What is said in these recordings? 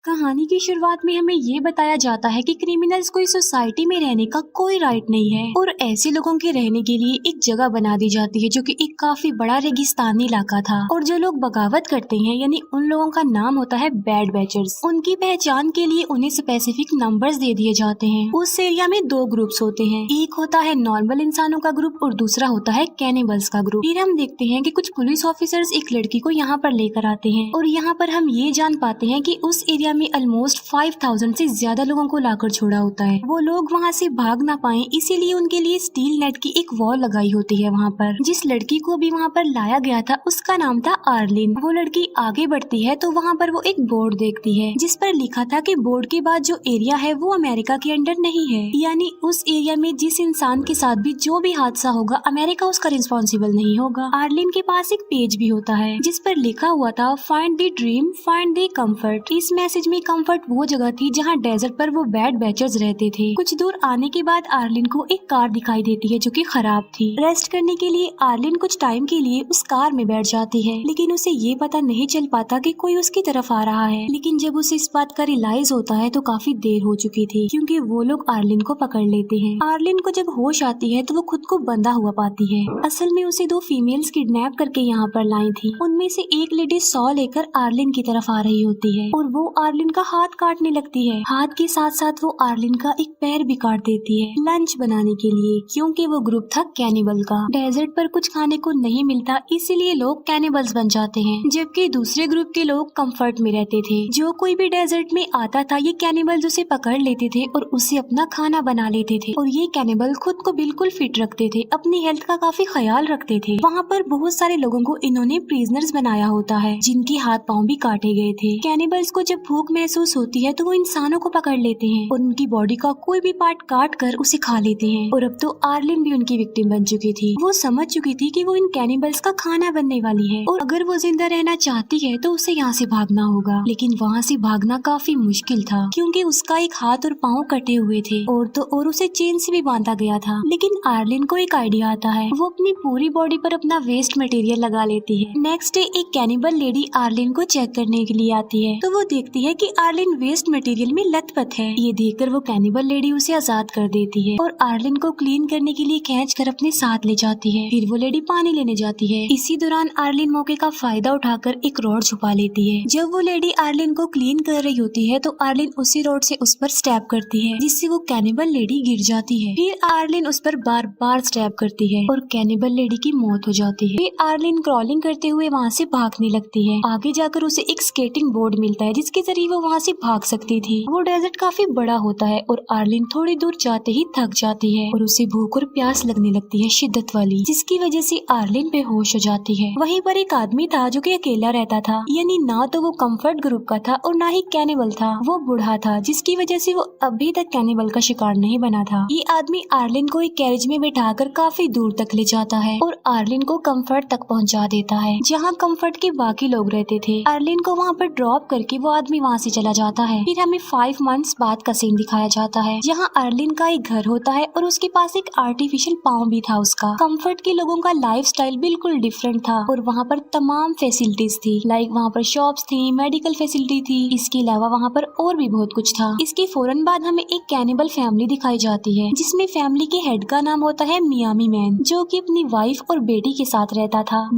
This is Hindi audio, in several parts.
कहानी की शुरुआत में हमें ये बताया जाता है कि क्रिमिनल्स को इस सोसाइटी में रहने का कोई राइट नहीं है और ऐसे लोगों के रहने के लिए एक जगह बना दी जाती है जो कि एक काफी बड़ा रेगिस्तानी इलाका था। और जो लोग बगावत करते हैं यानी उन लोगों का नाम होता है बैड बैचर्स। उनकी पहचान के लिए उन्हें स्पेसिफिक नंबर्स दे दिए जाते हैं। उस एरिया में दो ग्रुप्स होते हैं, एक होता है नॉर्मल इंसानों का ग्रुप और दूसरा होता है कैनिबल्स का ग्रुप। फिर हम देखते हैं कि कुछ पुलिस ऑफिसर्स एक लड़की को यहाँ पर लेकर आते हैं और यहाँ पर हम ये जान पाते हैं कि उस एरिया में ऑलमोस्ट 5000 से ज्यादा लोगों को लाकर छोड़ा होता है। वो लोग वहाँ से भाग ना पाए इसीलिए उनके लिए स्टील नेट की एक वॉल लगाई होती है वहाँ पर। जिस लड़की को भी वहाँ पर लाया गया था उसका नाम था आर्लिन। वो लड़की आगे बढ़ती है तो वहाँ पर वो एक बोर्ड देखती है जिस पर लिखा था कि बोर्ड के बाद जो एरिया है वो अमेरिका के अंडर नहीं है, यानी उस एरिया में जिस इंसान के साथ भी जो भी हादसा होगा अमेरिका उसका रिस्पॉन्सिबल नहीं होगा। आर्लिन के पास एक पेज भी होता है जिस पर लिखा हुआ था find the dream find the comfort. इस मैसेज में कंफर्ट वो जगह थी जहाँ डेजर्ट पर वो बैड बैचर्स रहते थे। कुछ दूर आने के बाद आर्लिन को एक कार दिखाई देती है जो कि खराब थी। रेस्ट करने के लिए आर्लिन कुछ टाइम के लिए उस कार में बैठ जाती है, लेकिन उसे ये पता नहीं चल पाता कि कोई उसकी तरफ आ रहा है। लेकिन जब उसे इस बात का रियलाइज होता है तो काफी देर हो चुकी थी क्योंकि वो लोग आर्लिन को पकड़ लेते हैं। आर्लिन को जब होश आती है तो वो खुद को बंधा हुआ पाती है। असल में उसे दो फीमेल्स किडनैप करके यहाँ पर लाई थी। उनमें से एक लेडी सॉ लेकर आर्लिन की तरफ आ रही होती है और वो आर्लिन का हाथ काटने लगती है। हाथ के साथ साथ वो आर्लिन का एक पैर भी काट देती है लंच बनाने के लिए, क्योंकि वो ग्रुप था कैनिबल का। डेजर्ट पर कुछ खाने को नहीं मिलता इसीलिए लोग कैनिबल्स बन जाते हैं, जबकि दूसरे ग्रुप के लोग कंफर्ट में रहते थे। जो कोई भी डेजर्ट में आता था ये कैनिबल्स उसे पकड़ लेते थे और उसे अपना खाना बना लेते थे। और ये कैनिबल खुद को बिल्कुल फिट रखते थे, अपनी हेल्थ का काफी ख्याल रखते थे। वहाँ पर बहुत सारे लोगों को इन्होंने प्रिजनर्स बनाया होता है जिनके हाथ पाँव भी काटे गए थे। कैनिबल्स को जब भूख महसूस होती है तो वो इंसानों को पकड़ लेते हैं और उनकी बॉडी का कोई भी पार्ट काट कर उसे खा लेते हैं। और अब तो आर्लिन भी उनकी विक्टिम बन चुकी थी। वो समझ चुकी थी कि वो इन कैनिबल्स का खाना बनने वाली है और अगर वो जिंदा रहना चाहती है तो उसे यहाँ से भागना होगा। लेकिन वहाँ से भागना काफी मुश्किल था क्योंकि उसका एक हाथ और पाँव कटे हुए थे और तो और उसे चेन से भी बांधा गया था। लेकिन आर्लिन को एक आइडिया आता है, वो अपनी पूरी बॉडी पर अपना वेस्ट मटेरियल लगा लेती है। नेक्स्ट डे एक कैनिबल लेडी आर्लिन को चेक करने के लिए आती है तो वो देखती है कि आर्लिन वेस्ट मटेरियल में लथपथ है। ये देखकर वो कैनिबल लेडी उसे आजाद कर देती है और आर्लिन को क्लीन करने के लिए खींच कर अपने साथ ले जाती है। फिर वो लेडी पानी लेने जाती है। इसी दौरान आर्लिन मौके का फायदा उठाकर एक रॉड छुपा लेती है। जब वो लेडी आर्लिन को क्लीन कर रही होती है तो आर्लिन उसी रॉड से उस पर स्टैब करती है जिससे वो कैनिबल लेडी गिर जाती है। फिर आर्लिन उस पर बार बार स्टैब करती है और कैनिबल लेडी की मौत हो जाती है। फिर आर्लिन क्रॉलिंग करते हुए वहाँ से भागने लगती है। आगे जाकर उसे एक स्केटिंग बोर्ड मिलता है जिसके जरिए वो वहाँ से भाग सकती थी। वो डेजर्ट काफी बड़ा होता है और आर्लिन थोड़ी दूर जाते ही थक जाती है और उसे भूख और प्यास लगने लगती है शिद्दत वाली, जिसकी वजह से आर्लिन बेहोश हो जाती है। वहीं पर एक आदमी था जो कि अकेला रहता था, यानी ना तो वो कंफर्ट ग्रुप का था और ना ही कैनिबल था। वो बूढ़ा था जिसकी वजह से वो अभी तक कैनिबल का शिकार नहीं बना था। ये आदमी आर्लिन को एक कैरेज में बैठाकर काफी दूर तक ले जाता है और आर्लिन को कंफर्ट तक पहुँचा देता है जहाँ कंफर्ट के बाकी लोग रहते थे। आर्लिन को वहाँ पर ड्रॉप करके वो आदमी वहाँ से चला जाता है। फिर हमें 5 मंथ्स बाद का सीन दिखाया जाता है जहाँ आर्लिन का एक घर होता है और उसके पास एक आर्टिफिशियल पाँव भी था उसका। कंफर्ट के लोगों का लाइफस्टाइल बिल्कुल डिफरेंट था और वहाँ पर तमाम फैसिलिटीज थी, लाइक वहाँ पर शॉप्स थी, मेडिकल फैसिलिटी थी। इसके अलावा वहाँ पर और भी बहुत कुछ था। इसके फौरन बाद हमें एक कैनिबल फैमिली दिखाई जाती है जिसमें फैमिली के हेड का नाम होता है मियामी मैन, जो कि अपनी वाइफ और बेटी के साथ रहता था।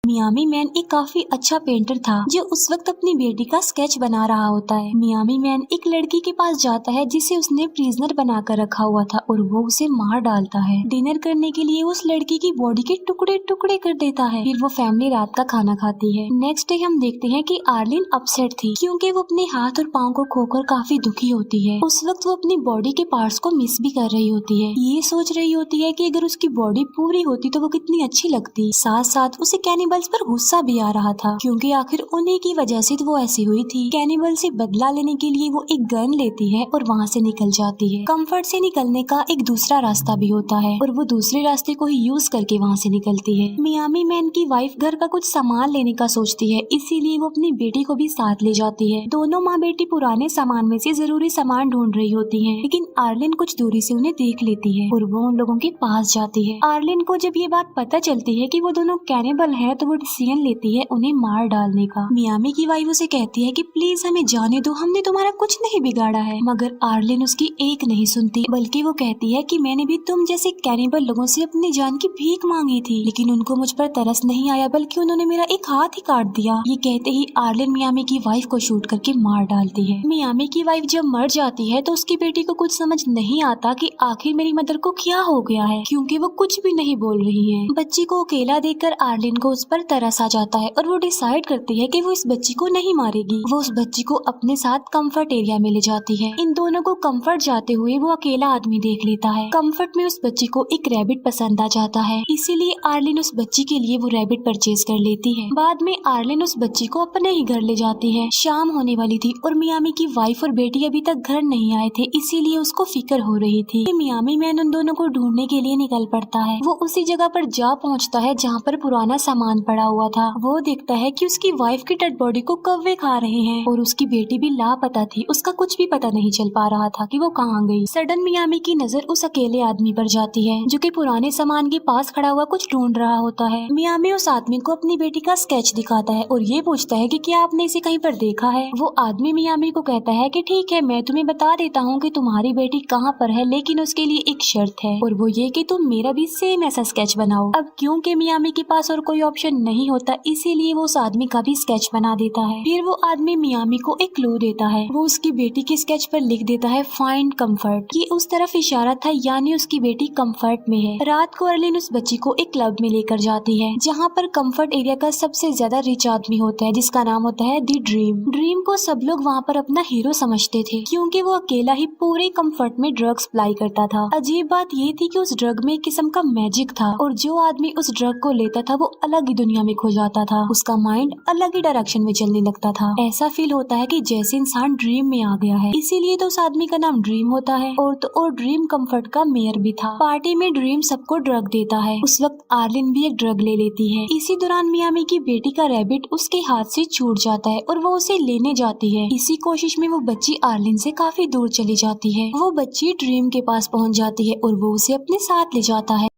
मियामी मैन एक काफी अच्छा पेंटर था जो उस वक्त अपनी बेटी का स्केच बना रहा होता है। मियामी मैन एक लड़की के पास जाता है जिसे उसने प्रिजनर बनाकर रखा हुआ था और वो उसे मार डालता है। डिनर करने के लिए उस लड़की की बॉडी के टुकड़े टुकड़े कर देता है। फिर वो फैमिली रात का खाना खाती है। नेक्स्ट डे हम देखते हैं कि आर्लिन अपसेट थी क्योंकि वो अपने हाथ और पाँव को खोकर काफी दुखी होती है। उस वक्त वो अपनी बॉडी के पार्ट्स को मिस भी कर रही होती है। ये सोच रही होती है कि अगर उसकी बॉडी पूरी होती तो वो कितनी अच्छी लगती। साथ साथ उसे कैनिबल्स पर गुस्सा भी आ रहा था क्योंकि आखिर उन्हीं की वजह से तो वो ऐसी हुई थी। कैनिबल से बदला लेने के लिए वो एक गन लेती है और वहाँ से निकल जाती है। कंफर्ट से निकलने का एक दूसरा रास्ता भी होता है और वो दूसरे रास्ते को ही यूज करके वहाँ से निकलती है। मियामी मैन की वाइफ घर का कुछ सामान लेने का सोचती है, इसीलिए वो अपनी बेटी को भी साथ ले जाती है। दोनों माँ बेटी पुराने सामान में से जरूरी सामान ढूंढ रही होती है, लेकिन आर्लिन कुछ दूरी से उन्हें देख लेती है और वो उन लोगों के पास जाती है। आर्लिन को जब ये बात पता चलती है कि वो दोनों कैनिबल है तो तो वो डिसीजन लेती है उन्हें मार डालने का। मियामी की वाइफ उसे कहती है कि प्लीज हमें जाने दो, हमने तुम्हारा कुछ नहीं बिगाड़ा है, मगर आर्लिन उसकी एक नहीं सुनती, बल्कि वो कहती है कि मैंने भी तुम जैसे कैनिबल लोगों से अपनी जान की भीख मांगी थी, लेकिन उनको मुझ पर तरस नहीं आया, बल्कि उन्होंने मेरा एक हाथ ही काट दिया। ये कहते ही आर्लिन मियामी की वाइफ को शूट करके मार डालती है। मियामी की वाइफ जब मर जाती है तो उसकी बेटी को कुछ समझ नहीं आता कि आखिर मेरी मदर को क्या हो गया है, क्योंकि वो कुछ भी नहीं बोल रही है। बच्ची को अकेला देखकर आर्लिन को उस पर तरस आ जाता है और वो डिसाइड करती है कि वो इस बच्ची को नहीं मारेगी। वो उस बच्ची को अपने साथ कंफर्ट एरिया में ले जाती है। इन दोनों को कंफर्ट जाते हुए वो अकेला आदमी देख लेता है। कंफर्ट में उस बच्ची को एक रैबिट पसंद आ जाता है, इसीलिए आर्लिन उस बच्ची के लिए वो रैबिट परचेज कर लेती है। बाद में आर्लिन उस बच्ची को अपने ही घर ले जाती है। शाम होने वाली थी और मियामी की वाइफ और बेटी अभी तक घर नहीं आए थे, इसीलिए उसको फिक्र हो रही थी। मियामी मैन उन दोनों को ढूंढने के लिए निकल पड़ता है। वो उसी जगह पर जा पहुंचता है जहाँ पर पुराना सामान पड़ा हुआ था। वो देखता है कि उसकी वाइफ की डेड बॉडी को कौवे खा रहे हैं और उसकी बेटी भी लापता थी। उसका कुछ भी पता नहीं चल पा रहा था कि वो कहाँ गई। सडन मियामी की नजर उस अकेले आदमी पर जाती है जो कि पुराने सामान के पास खड़ा हुआ कुछ ढूंढ रहा होता है। मियामी उस आदमी को अपनी बेटी का स्केच दिखाता है और ये पूछता है कि क्या आपने इसे कहीं पर देखा है। वो आदमी मियामी को कहता है कि ठीक है, मैं तुम्हें बता देता हूँ कि तुम्हारी बेटी कहाँ पर है, लेकिन उसके लिए एक शर्त है, और वो ये कि तुम मेरा भी सेम ऐसा स्केच बनाओ। अब क्योंकि मियामी के पास और कोई ऑप्शन नहीं होता, इसीलिए वो उस आदमी का भी स्केच बना देता है। फिर वो आदमी मियामी को एक क्लू देता है। वो उसकी बेटी के स्केच पर लिख देता है फाइंड कंफर्ट। ये उस तरफ इशारा था, यानी उसकी बेटी कंफर्ट में है। रात को अर्लिन उस बच्ची को एक क्लब में लेकर जाती है जहाँ पर कंफर्ट एरिया का सबसे ज्यादा रिच आदमी होता है, जिसका नाम होता है दी ड्रीम। ड्रीम को सब लोग वहाँ पर अपना हीरो समझते थे, क्योंकि वो अकेला ही पूरे कंफर्ट में ड्रग्स सप्लाई करता था। अजीब बात ये थी कि उस ड्रग में एक किस्म का मैजिक था और जो आदमी उस ड्रग को लेता था वो अलग ही दुनिया में खो जाता था। उसका माइंड अलग ही डायरेक्शन में चलने लगता था। ऐसा फील होता है कि जैसे इंसान ड्रीम में आ गया है, इसीलिए तो उस आदमी का नाम ड्रीम होता है। और ड्रीम कंफर्ट का मेयर भी था। पार्टी में ड्रीम सबको ड्रग देता है। उस वक्त आर्लिन भी एक ड्रग ले लेती है। इसी दौरान मियामी की बेटी का रैबिट उसके हाथ से छूट जाता है और वो उसे लेने जाती है। इसी कोशिश में वो बच्ची आर्लिन से काफी दूर चली जाती है। वो बच्ची ड्रीम के पास पहुंच जाती है और वो उसे अपने साथ ले जाता है।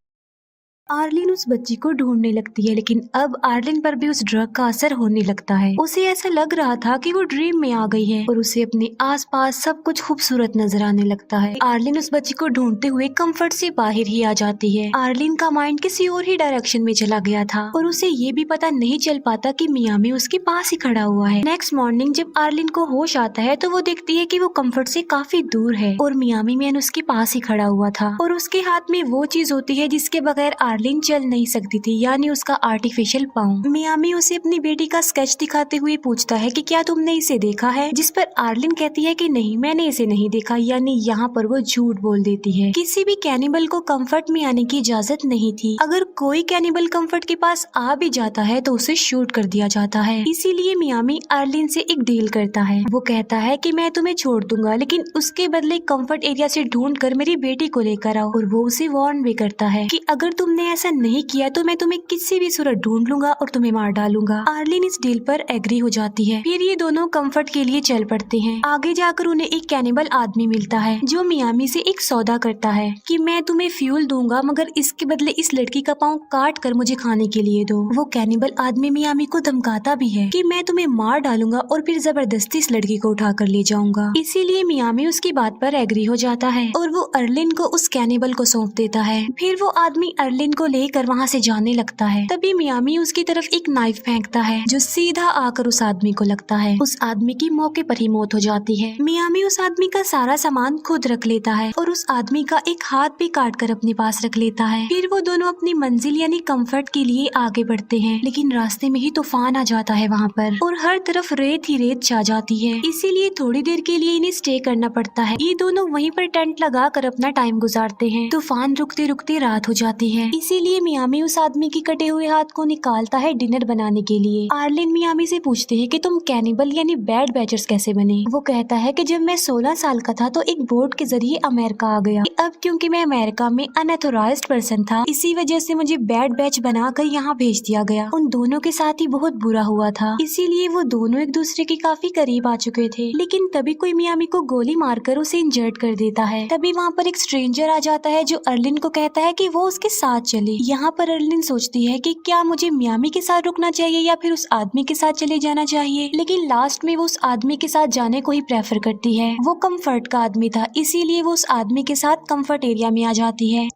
आर्लिन उस बच्ची को ढूंढने लगती है, लेकिन अब आर्लिन पर भी उस ड्रग का असर होने लगता है। उसे ऐसा लग रहा था कि वो ड्रीम में आ गई है और उसे अपने आसपास सब कुछ खूबसूरत नजर आने लगता है। आर्लिन उस बच्ची को ढूंढते हुए कंफर्ट से बाहर ही आ जाती है। आर्लिन का माइंड किसी और ही डायरेक्शन में चला गया था और उसे ये भी पता नहीं चल पाता कि मियामी उसके पास ही खड़ा हुआ है। नेक्स्ट मॉर्निंग जब आर्लिन को होश आता है तो वो देखती है कि वो कंफर्ट से काफी दूर है और मियामी मैन उसके पास ही खड़ा हुआ था और उसके हाथ में वो चीज होती है जिसके बगैर आर्लिन चल नहीं सकती थी, यानी उसका आर्टिफिशियल पाँव। मियामी उसे अपनी बेटी का स्केच दिखाते हुए पूछता है कि क्या तुमने इसे देखा है, जिस पर आर्लिन कहती है कि नहीं, मैंने इसे नहीं देखा, यानी यहाँ पर वो झूठ बोल देती है। किसी भी कैनिबल को कंफर्ट में आने की इजाजत नहीं थी। अगर कोई कैनिबल कंफर्ट के पास आ भी जाता है तो उसे शूट कर दिया जाता है। इसीलिए मियामी आर्लिन से एक डील करता है। वो कहता है कि मैं तुम्हें छोड़ दूंगा, लेकिन उसके बदले कंफर्ट एरिया से ढूंढ कर मेरी बेटी को लेकर आओ। और वो उसे वार्न भी करता है कि अगर तुमने ऐसा नहीं किया तो मैं तुम्हें किसी भी सूरत ढूंढ लूंगा और तुम्हें मार डालूंगा। आर्लिन इस डील पर एग्री हो जाती है। फिर ये दोनों कंफर्ट के लिए चल पड़ते हैं। आगे जाकर उन्हें एक कैनिबल आदमी मिलता है जो मियामी से एक सौदा करता है कि मैं तुम्हें फ्यूल दूंगा, मगर इसके बदले इस लड़की का पाँव काट कर मुझे खाने के लिए दो। वो कैनिबल आदमी मियामी को धमकाता भी है कि मैं तुम्हें मार डालूंगा और फिर जबरदस्ती इस लड़की को उठा कर ले जाऊंगा। इसीलिए मियामी उसकी बात पर एग्री हो जाता है और वो अर्लिन को उस कैनिबल को सौंप देता है। फिर वो आदमी अर्लिन को लेकर वहाँ से जाने लगता है। तभी मियामी उसकी तरफ एक नाइफ फेंकता है जो सीधा आकर उस आदमी को लगता है। उस आदमी की मौके पर ही मौत हो जाती है। मियामी उस आदमी का सारा सामान खुद रख लेता है और उस आदमी का एक हाथ भी काट कर अपने पास रख लेता है। फिर वो दोनों अपनी मंजिल यानी कंफर्ट के लिए आगे बढ़ते हैं, लेकिन रास्ते में ही तूफान आ जाता है वहाँ पर और हर तरफ रेत ही रेत छा जाती है। इसीलिए थोड़ी देर के लिए इन्हें स्टे करना पड़ता है। ये दोनों वहीं पर टेंट लगा कर अपना टाइम गुजारते हैं। तूफान रुकते रुकते रात हो जाती है। इसीलिए मियामी उस आदमी की कटे हुए हाथ को निकालता है डिनर बनाने के लिए। आर्लिन मियामी से पूछते हैं कि तुम कैनिबल यानी बैड बैचर्स कैसे बने। वो कहता है कि जब मैं 16 साल का था तो एक बोट के जरिए अमेरिका आ गया। अब क्योंकि मैं अमेरिका में अनऑथोराइज्ड पर्सन था, इसी वजह से मुझे बैड बैच बनाकर यहाँ भेज दिया गया। उन दोनों के साथ ही बहुत बुरा हुआ था, इसीलिए वो दोनों एक दूसरे के काफी करीब आ चुके थे। लेकिन तभी कोई मियामी को गोली मारकर उसे इंजर्ड कर देता है। तभी वहाँ पर एक स्ट्रेंजर आ जाता है जो अर्लिन को कहता है कि वो उसके साथ चले। यहाँ पर अर्लिन सोचती है कि क्या मुझे मियामी के साथ रुकना चाहिए या फिर उस आदमी के साथ चले जाना चाहिए, लेकिन लास्ट में वो उस आदमी के साथ जाने को ही प्रेफर करती है। वो कंफर्ट का आदमी था, इसीलिए वो उस आदमी के साथ कंफर्ट एरिया में आ जाती है।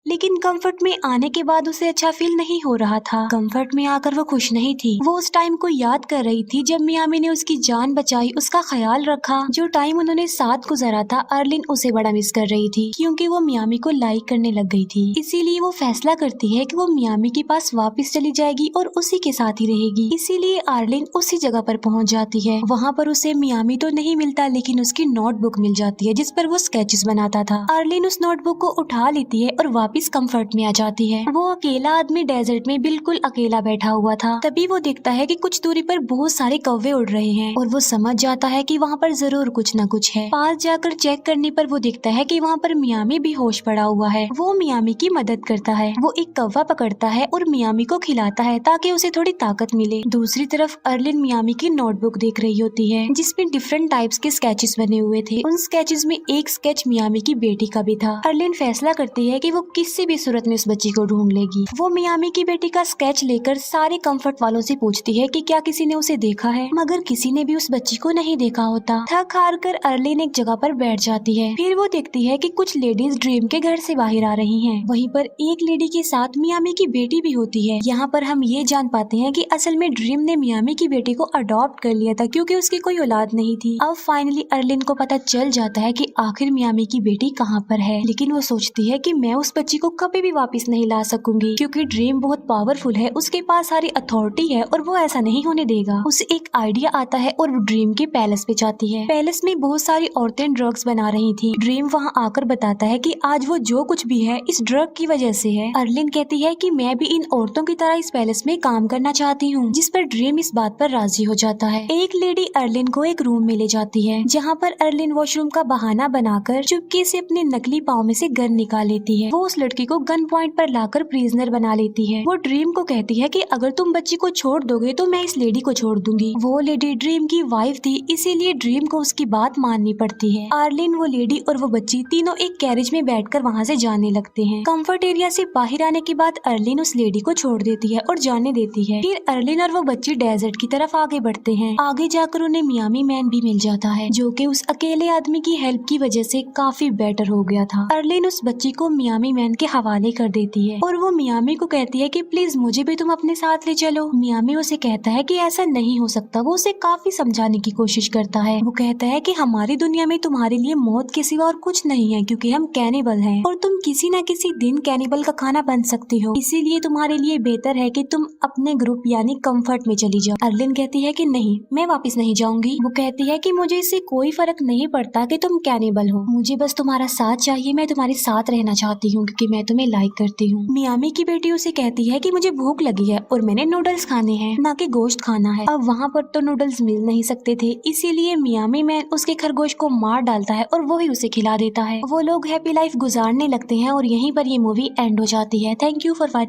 लेकिन कंफर्ट में आने के बाद उसे अच्छा फील नहीं हो रहा था। कंफर्ट में आकर वो खुश नहीं थी। वो उस टाइम को याद कर रही थी जब मियामी ने उसकी जान बचाई, उसका ख्याल रखा। जो टाइम उन्होंने साथ गुजारा था, अर्लिन उसे बड़ा मिस कर रही थी क्योंकि वो मियामी को लाइक करने लग गई थी। इसीलिए वो फैसला करती है कि वो मियामी के पास वापस चली जाएगी और उसी के साथ ही रहेगी। इसीलिए अर्लिन उसी जगह पर पहुंच जाती है। वहाँ पर उसे मियामी तो नहीं मिलता, लेकिन उसकी नोटबुक मिल जाती है जिस पर वो स्केचेस बनाता था। अर्लिन उस नोटबुक को उठा लेती है और वापस कंफर्ट में आ जाती है। वो अकेला आदमी डेजर्ट में बिल्कुल अकेला बैठा हुआ था। तभी वो देखता है कि कुछ दूरी पर बहुत सारे कौवे उड़ रहे हैं और वो समझ जाता है कि वहाँ पर जरूर कुछ न कुछ है। पास जाकर चेक करने पर वो देखता है कि वहाँ पर मियामी भी होश पड़ा हुआ है। वो मियामी की मदद करता है। वो एक कौवा पकड़ता है और मियामी को खिलाता है ताकि उसे थोड़ी ताकत मिले। दूसरी तरफ अर्लिन मियामी की नोटबुक देख रही होती है जिसमें डिफरेंट टाइप्स के स्केचेस बने हुए थे। उन स्केचेस में एक स्केच मियामी की बेटी का भी था। अर्लिन फैसला करती है कि वो किसी भी सूरत में उस बच्ची को ढूंढ लेगी। वो मियामी की बेटी का स्केच लेकर सारे कंफर्ट वालों से पूछती है कि क्या किसी ने उसे देखा है, मगर किसी ने भी उस बच्ची को नहीं देखा होता। थक हार कर अर्लिन एक जगह पर बैठ जाती है। फिर वो देखती है कि कुछ लेडीज ड्रीम के घर से बाहर आ रही हैं। वहीं पर एक लेडी के साथ मियामी की बेटी भी होती है। यहाँ पर हम ये जान पाते हैं कि असल में ड्रीम ने मियामी की बेटी को अडॉप्ट कर लिया था क्योंकि उसकी कोई औलाद नहीं थी। अब फाइनली अर्लिन को पता चल जाता है कि आखिर मियामी की बेटी कहाँ पर है, लेकिन वो सोचती है कि मैं उस बच्ची को कभी भी वापस नहीं ला सकूंगी क्योंकि ड्रीम बहुत पावरफुल है, उसके पास सारी अथॉरिटी है और वो ऐसा नहीं होने देगा। उसे एक आइडिया आता है और वो ड्रीम के पैलेस पे जाती है। पैलेस में बहुत सारी औरतें ड्रग्स बना रही थी। ड्रीम वहाँ आकर बताता है कि आज वो जो कुछ भी है इस ड्रग की वजह से है। अर्लिन कहती है कि मैं भी इन औरतों की तरह इस पैलेस में काम करना चाहती हूँ, जिस पर ड्रीम इस बात पर राजी हो जाता है। एक लेडी अर्लिन को एक रूम में ले जाती है जहाँ पर अर्लिन वॉशरूम का बहाना बनाकर चुपके से अपने नकली पाँव में से गन निकाल लेती है। वो उस लड़की को गन पॉइंट पर लाकर प्रिजनर बना लेती है। वो ड्रीम को कहती है कि अगर तुम बच्ची को छोड़ दोगे तो मैं इस लेडी को छोड़ दूंगी। वो लेडी ड्रीम की वाइफ थी, इसीलिए ड्रीम को उसकी बात माननी पड़ती है। अर्लिन, वो लेडी और वो बच्ची तीनों एक कैरेज में बैठकर वहाँ से जाने लगते हैं। कंफर्ट एरिया से बाहर आने के बाद अर्लिन उस लेडी को छोड़ देती है और जाने देती है। फिर अर्लिन और वो बच्ची डेजर्ट की तरफ आगे बढ़ते हैं। आगे जाकर उन्हें मियामी मैन भी मिल जाता है जो कि उस अकेले आदमी की हेल्प की वजह से काफी बेटर हो गया था। अर्लिन उस बच्ची को मियामी मैन के हवाले कर देती है और वो मियामी को कहती है कि प्लीज मुझे भी तुम अपने साथ ले चलो। मियामी उसे कहता है कि ऐसा नहीं हो सकता। वो उसे काफी समझाने की कोशिश करता है। वो कहता है कि हमारी दुनिया में तुम्हारे लिए मौत के सिवा और कुछ नहीं है क्योंकि हम कैनिबल हैं और तुम किसी न किसी दिन कैनिबल का खाना बन सकती हो, इसीलिए तुम्हारे लिए बेहतर है कि तुम अपने ग्रुप यानी कंफर्ट में चली जाओ। अर्लिन कहती है कि नहीं, मैं वापस नहीं जाऊंगी। वो कहती है कि मुझे इससे कोई फर्क नहीं पड़ता कि तुम कैनिबल हो, मुझे बस तुम्हारा साथ चाहिए। मैं तुम्हारे साथ रहना चाहती हूँ क्योंकि मैं तुम्हें लाइक करती हूँ। मियामी की बेटी उसे कहती है कि मुझे भूख लगी है और मैंने नूडल्स खाने हैं, ना कि गोश्त खाना है। अब वहाँ पर तो नूडल्स मिल नहीं सकते थे, इसीलिए मियामी मैन उसके खरगोश को मार डालता है और वो ही उसे खिला देता है। वो लोग हैप्पी लाइफ गुजारने लगते हैं और यहीं पर ये मूवी एंड हो जाती है। Thank you for watching.